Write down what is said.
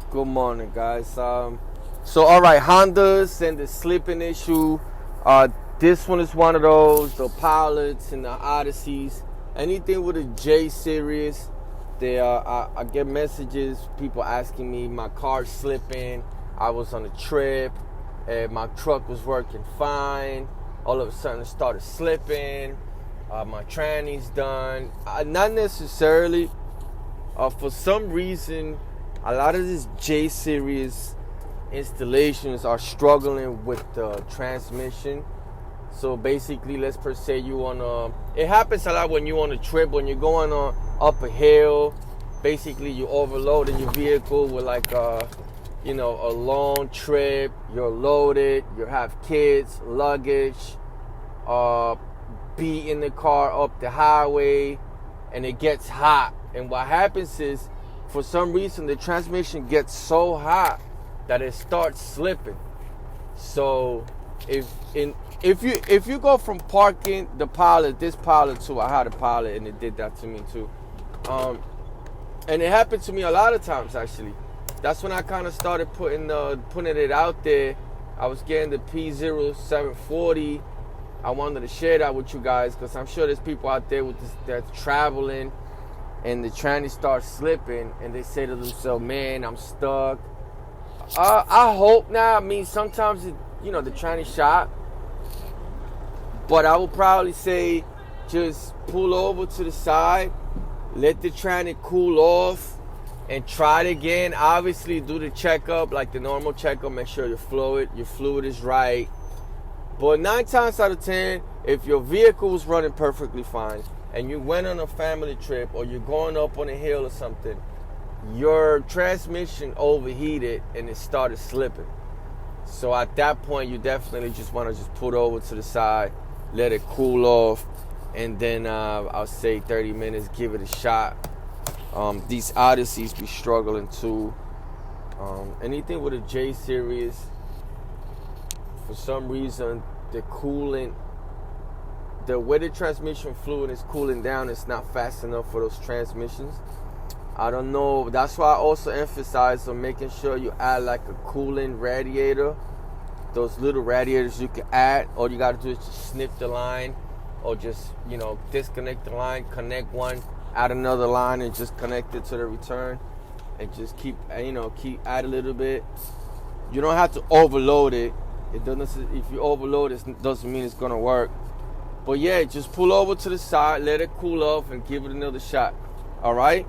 Good morning, guys. All right, Hondas and the slipping issue. This one is one of those. The Pilots and the Odysseys, anything with a J series. I get messages, people asking me, my car's slipping. I was on a trip, and my truck was working fine. All of a sudden, it started slipping. My tranny's done. Not necessarily. For some reason, a lot of these J series installations are struggling with the transmission. So basically, let's per se it happens a lot when you're on a trip, when you're going up a hill. Basically, you overloading your vehicle with a long trip. You're loaded. You have kids, luggage, be in the car up the highway, and it gets hot. And what happens is, for some reason, the transmission gets so hot that it starts slipping. So if you go from parking this Pilot too, I had a Pilot and it did that to me too. And it happened to me a lot of times actually. That's when I kind of started putting it out there. I was getting the P0740. I wanted to share that with you guys because I'm sure there's people out there that's traveling and the tranny starts slipping and they say to themselves, man, I'm stuck. I hope not. I mean, sometimes the tranny shot. But I would probably say just pull over to the side, let the tranny cool off, and try it again. Obviously, do the checkup, like the normal checkup. Make sure your fluid is right. But 9 times out of 10, if your vehicle was running perfectly fine and you went on a family trip or you're going up on a hill or something, your transmission overheated and it started slipping. So at that point, you definitely just want to just put over to the side, let it cool off, and then I'll say 30 minutes, give it a shot. These Odysseys be struggling too. Anything with a J series, for some reason, the way the transmission fluid is cooling down, it's not fast enough for those transmissions. I don't know. That's why I also emphasize on making sure you add like a cooling radiator. Those little radiators you can add. All you got to do is just snip the line or just, disconnect the line, connect one, add another line and just connect it to the return and just keep add a little bit. You don't have to overload it. It doesn't. If you overload it, doesn't mean it's going to work. But yeah, just pull over to the side, let it cool off and give it another shot. All right?